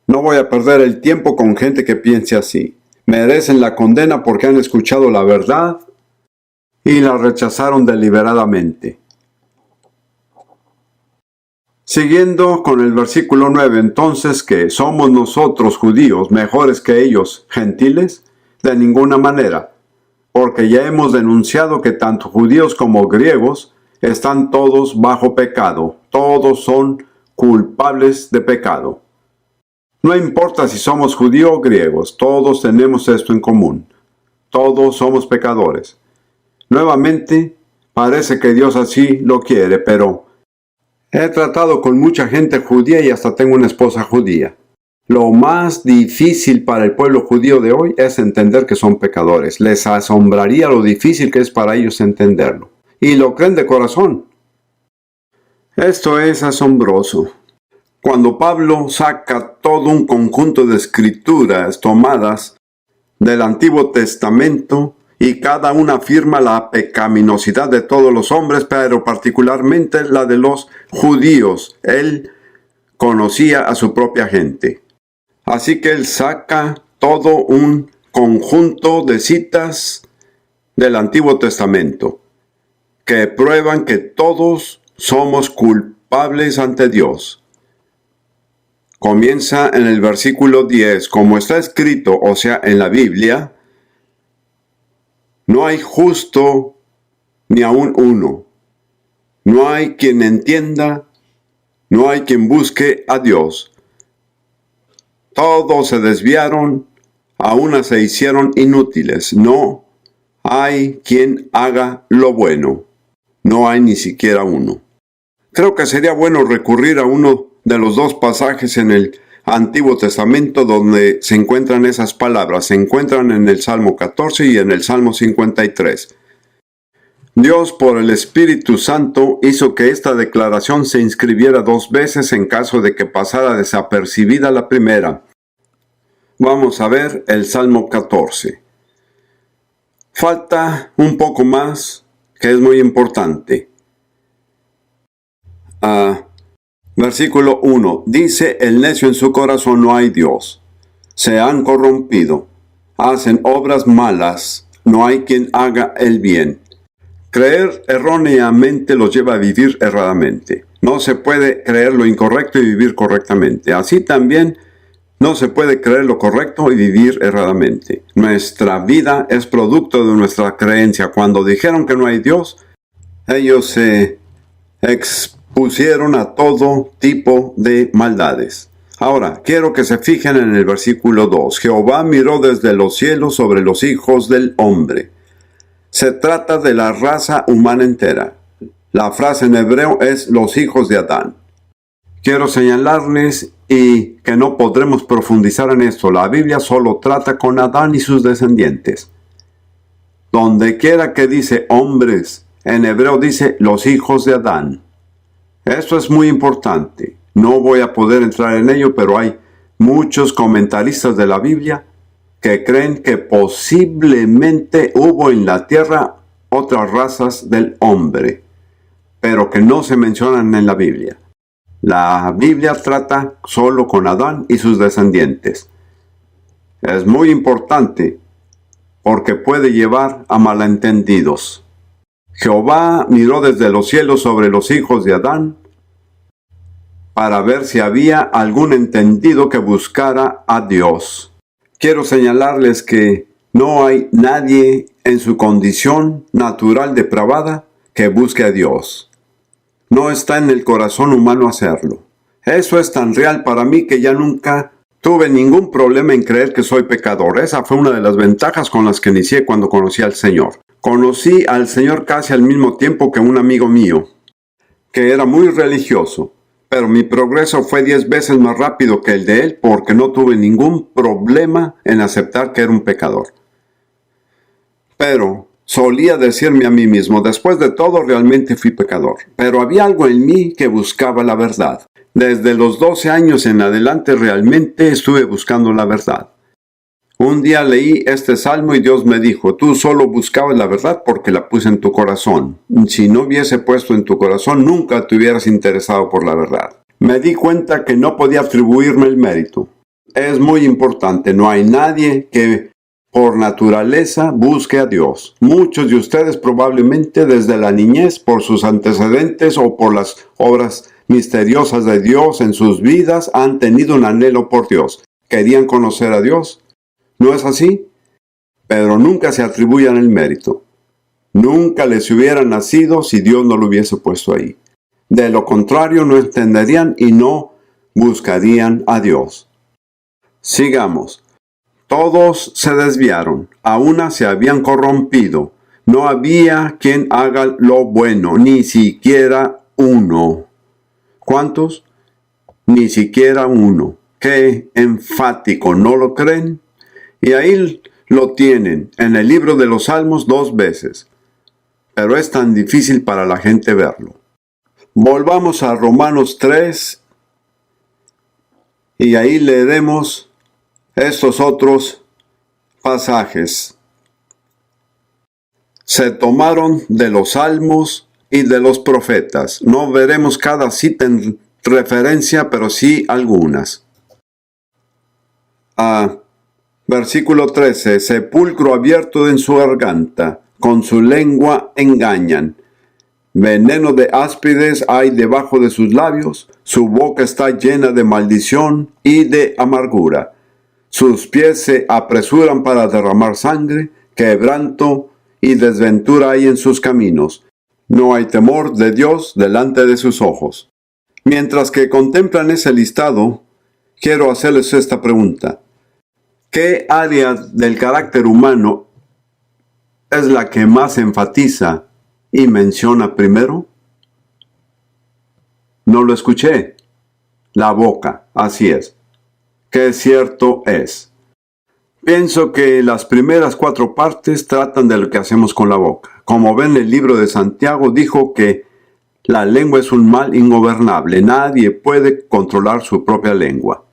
No voy a perder el tiempo con gente que piense así. Merecen la condena porque han escuchado la verdad y la rechazaron deliberadamente. Siguiendo con el versículo 9, entonces, ¿que somos nosotros judíos mejores que ellos gentiles? De ninguna manera, porque ya hemos denunciado que tanto judíos como griegos están todos bajo pecado, todos son culpables de pecado. No importa si somos judíos o griegos, todos tenemos esto en común, todos somos pecadores. Nuevamente, parece que Dios así lo quiere, pero he tratado con mucha gente judía y hasta tengo una esposa judía. Lo más difícil para el pueblo judío de hoy es entender que son pecadores. Les asombraría lo difícil que es para ellos entenderlo. Y lo creen de corazón. Esto es asombroso. Cuando Pablo saca todo un conjunto de escrituras tomadas del Antiguo Testamento, y cada una afirma la pecaminosidad de todos los hombres, pero particularmente la de los judíos. Él conocía a su propia gente. Así que él saca todo un conjunto de citas del Antiguo Testamento que prueban que todos somos culpables ante Dios. Comienza en el versículo 10, como está escrito, o sea, en la Biblia: no hay justo ni aun uno. No hay quien entienda, no hay quien busque a Dios. Todos se desviaron, a una se hicieron inútiles. No hay quien haga lo bueno. No hay ni siquiera uno. Creo que sería bueno recurrir a uno de los dos pasajes en el Antiguo Testamento donde se encuentran esas palabras. Se encuentran en el Salmo 14 y en el Salmo 53. Dios, por el Espíritu Santo, hizo que esta declaración se inscribiera 2 veces en caso de que pasara desapercibida la primera. Vamos a ver el Salmo 14. Falta un poco más, que es muy importante. Versículo 1. Dice: el necio en su corazón no hay Dios. Se han corrompido. Hacen obras malas. No hay quien haga el bien. Creer erróneamente los lleva a vivir erradamente. No se puede creer lo incorrecto y vivir correctamente. Así también no se puede creer lo correcto y vivir erradamente. Nuestra vida es producto de nuestra creencia. Cuando dijeron que no hay Dios, ellos se expusieron a todo tipo de maldades. Ahora, quiero que se fijen en el versículo 2. Jehová miró desde los cielos sobre los hijos del hombre. Se trata de la raza humana entera. La frase en hebreo es los hijos de Adán. Quiero señalarles y que no podremos profundizar en esto. La Biblia solo trata con Adán y sus descendientes. Donde quiera que dice hombres, en hebreo dice los hijos de Adán. Esto es muy importante. No voy a poder entrar en ello, pero hay muchos comentaristas de la Biblia que creen que posiblemente hubo en la tierra otras razas del hombre, pero que no se mencionan en la Biblia. La Biblia trata solo con Adán y sus descendientes. Es muy importante porque puede llevar a malentendidos. Jehová miró desde los cielos sobre los hijos de Adán para ver si había algún entendido que buscara a Dios. Quiero señalarles que no hay nadie en su condición natural depravada que busque a Dios. No está en el corazón humano hacerlo. Eso es tan real para mí que ya nunca tuve ningún problema en creer que soy pecador. Esa fue una de las ventajas con las que inicié cuando conocí al Señor. Conocí al Señor casi al mismo tiempo que un amigo mío, que era muy religioso. Pero mi progreso fue 10 veces más rápido que el de él porque no tuve ningún problema en aceptar que era un pecador. Pero solía decirme a mí mismo, después de todo realmente fui pecador. Pero había algo en mí que buscaba la verdad. Desde los 12 años en adelante realmente estuve buscando la verdad. Un día leí este salmo y Dios me dijo, tú solo buscabas la verdad porque la puse en tu corazón. Si no hubiese puesto en tu corazón, nunca te hubieras interesado por la verdad. Me di cuenta que no podía atribuirme el mérito. Es muy importante, no hay nadie que por naturaleza busque a Dios. Muchos de ustedes probablemente desde la niñez, por sus antecedentes o por las obras misteriosas de Dios en sus vidas, han tenido un anhelo por Dios. Querían conocer a Dios. ¿No es así? Pero nunca se atribuyan el mérito. Nunca les hubiera nacido si Dios no lo hubiese puesto ahí. De lo contrario, no entenderían y no buscarían a Dios. Sigamos. Todos se desviaron, a una se habían corrompido. No había quien haga lo bueno, ni siquiera uno. ¿Cuántos? Ni siquiera uno. Qué enfático, ¿no lo creen? Y ahí lo tienen, en el libro de los Salmos 2 veces. Pero es tan difícil para la gente verlo. Volvamos a Romanos 3 y ahí leeremos estos otros pasajes. Se tomaron de los salmos y de los profetas. No veremos cada cita en referencia, pero sí algunas. Versículo 13. Sepulcro abierto en su garganta, con su lengua engañan. Veneno de áspides hay debajo de sus labios, su boca está llena de maldición y de amargura. Sus pies se apresuran para derramar sangre, quebranto y desventura hay en sus caminos. No hay temor de Dios delante de sus ojos. Mientras que contemplan ese listado, quiero hacerles esta pregunta. ¿Qué área del carácter humano es la que más enfatiza y menciona primero? No lo escuché. La boca, así es. Qué cierto es. Pienso que las primeras 4 partes tratan de lo que hacemos con la boca. Como ven, el libro de Santiago dijo que la lengua es un mal ingobernable. Nadie puede controlar su propia lengua.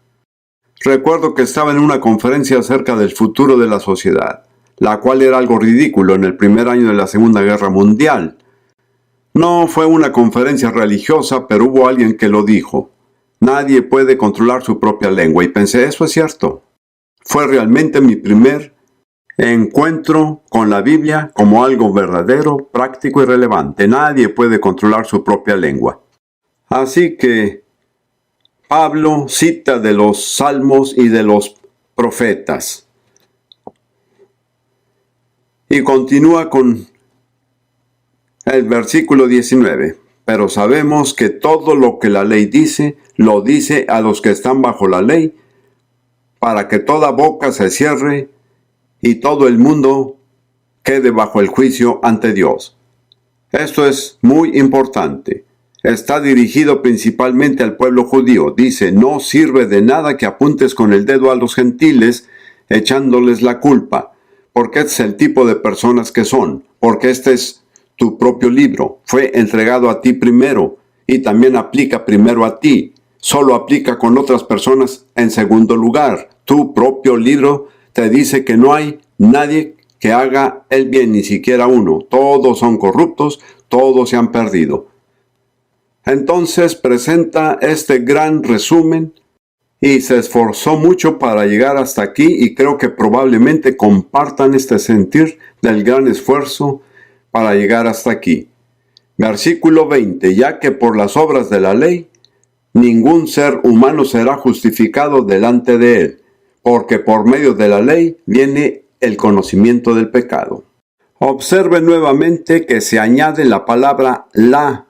Recuerdo que estaba en una conferencia acerca del futuro de la sociedad, la cual era algo ridículo en el primer año de la Segunda Guerra Mundial. No fue una conferencia religiosa, pero hubo alguien que lo dijo. Nadie puede controlar su propia lengua. Y pensé, eso es cierto. Fue realmente mi primer encuentro con la Biblia como algo verdadero, práctico y relevante. Nadie puede controlar su propia lengua. Así que Pablo cita de los salmos y de los profetas. Y continúa con el versículo 19. Pero sabemos que todo lo que la ley dice, lo dice a los que están bajo la ley, para que toda boca se cierre y todo el mundo quede bajo el juicio ante Dios. Esto es muy importante. Está dirigido principalmente al pueblo judío. Dice, no sirve de nada que apuntes con el dedo a los gentiles, echándoles la culpa, porque este es el tipo de personas que son, porque este es tu propio libro. Fue entregado a ti primero y también aplica primero a ti. Solo aplica con otras personas en segundo lugar. Tu propio libro te dice que no hay nadie que haga el bien, ni siquiera uno. Todos son corruptos, todos se han perdido. Entonces presenta este gran resumen y se esforzó mucho para llegar hasta aquí y creo que probablemente compartan este sentir del gran esfuerzo para llegar hasta aquí. Versículo 20. Ya que por las obras de la ley, ningún ser humano será justificado delante de él, porque por medio de la ley viene el conocimiento del pecado. Observe nuevamente que se añade la palabra la.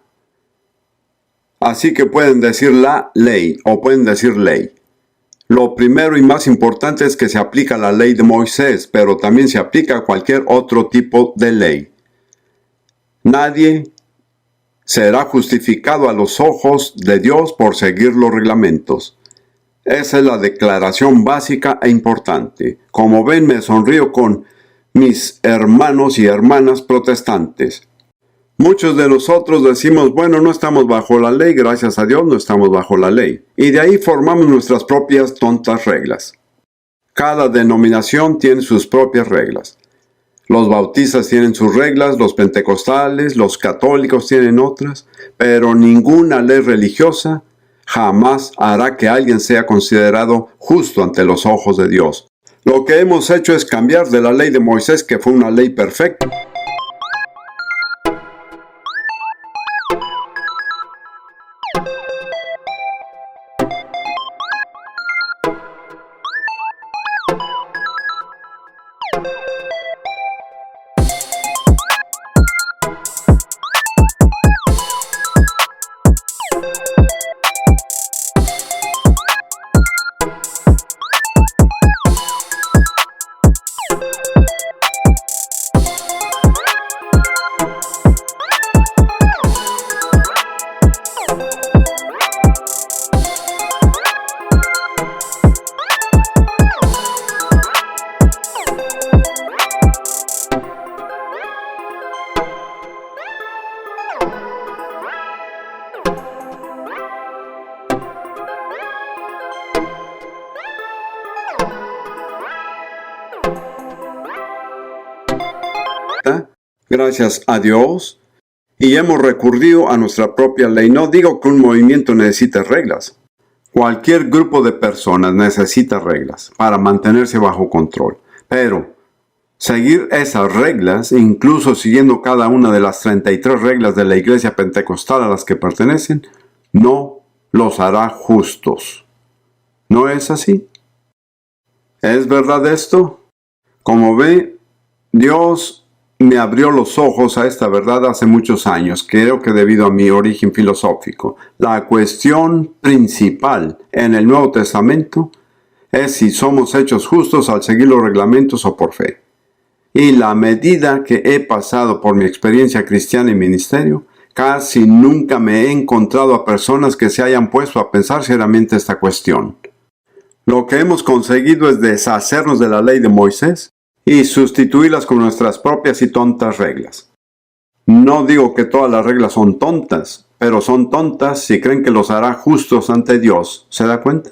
Así que pueden decir la ley o pueden decir ley. Lo primero y más importante es que se aplica la ley de Moisés, pero también se aplica a cualquier otro tipo de ley. Nadie será justificado a los ojos de Dios por seguir los reglamentos. Esa es la declaración básica e importante. Como ven, me sonrío con mis hermanos y hermanas protestantes. Muchos de nosotros decimos, bueno, no estamos bajo la ley, gracias a Dios no estamos bajo la ley. Y de ahí formamos nuestras propias tontas reglas. Cada denominación tiene sus propias reglas. Los bautistas tienen sus reglas, los pentecostales, los católicos tienen otras, pero ninguna ley religiosa jamás hará que alguien sea considerado justo ante los ojos de Dios. Lo que hemos hecho es cambiar de la ley de Moisés, que fue una ley perfecta. Gracias a Dios, y hemos recurrido a nuestra propia ley. No digo que un movimiento necesite reglas. Cualquier grupo de personas necesita reglas para mantenerse bajo control. Pero seguir esas reglas, incluso siguiendo cada una de las 33 reglas de la Iglesia Pentecostal a las que pertenecen, no los hará justos. ¿No es así? ¿Es verdad esto? Como ve, Dios me abrió los ojos a esta verdad hace muchos años, creo que debido a mi origen filosófico. La cuestión principal en el Nuevo Testamento es si somos hechos justos al seguir los reglamentos o por fe. Y la medida que he pasado por mi experiencia cristiana y ministerio, casi nunca me he encontrado a personas que se hayan puesto a pensar seriamente esta cuestión. Lo que hemos conseguido es deshacernos de la ley de Moisés y sustituirlas con nuestras propias y tontas reglas. No digo que todas las reglas son tontas, pero son tontas si creen que los hará justos ante Dios. ¿Se da cuenta?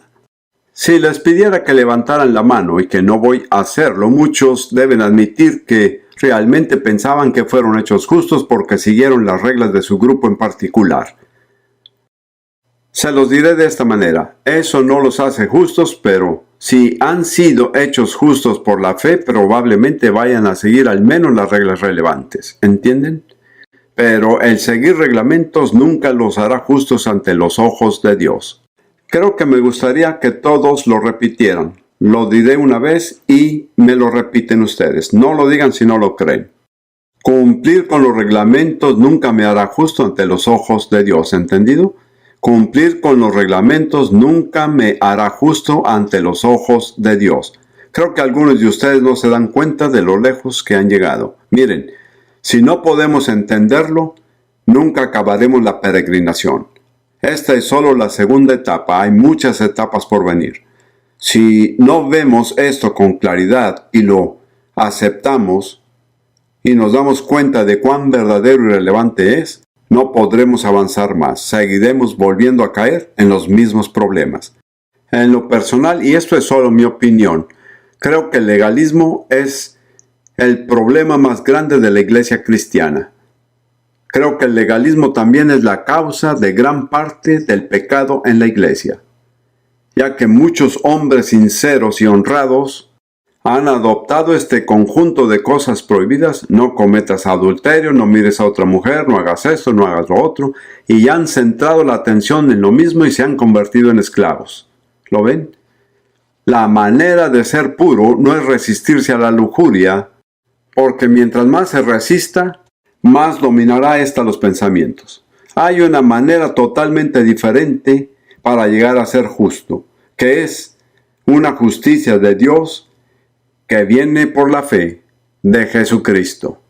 Si les pidiera que levantaran la mano y que no voy a hacerlo, muchos deben admitir que realmente pensaban que fueron hechos justos porque siguieron las reglas de su grupo en particular. Se los diré de esta manera, eso no los hace justos, pero si han sido hechos justos por la fe, probablemente vayan a seguir al menos las reglas relevantes, ¿entienden? Pero el seguir reglamentos nunca los hará justos ante los ojos de Dios. Creo que me gustaría que todos lo repitieran. Lo diré una vez y me lo repiten ustedes. No lo digan si no lo creen. Cumplir con los reglamentos nunca me hará justo ante los ojos de Dios, ¿entendido? Cumplir con los reglamentos nunca me hará justo ante los ojos de Dios. Creo que algunos de ustedes no se dan cuenta de lo lejos que han llegado. Miren, si no podemos entenderlo, nunca acabaremos la peregrinación. Esta es solo la segunda etapa, hay muchas etapas por venir. Si no vemos esto con claridad y lo aceptamos y nos damos cuenta de cuán verdadero y relevante es, no podremos avanzar más, seguiremos volviendo a caer en los mismos problemas. En lo personal, y esto es solo mi opinión, creo que el legalismo es el problema más grande de la iglesia cristiana. Creo que el legalismo también es la causa de gran parte del pecado en la iglesia, ya que muchos hombres sinceros y honrados han adoptado este conjunto de cosas prohibidas: no cometas adulterio, no mires a otra mujer, no hagas esto, no hagas lo otro, y han centrado la atención en lo mismo y se han convertido en esclavos. ¿Lo ven? La manera de ser puro no es resistirse a la lujuria, porque mientras más se resista, más dominará ésta los pensamientos. Hay una manera totalmente diferente para llegar a ser justo, que es una justicia de Dios que viene por la fe de Jesucristo.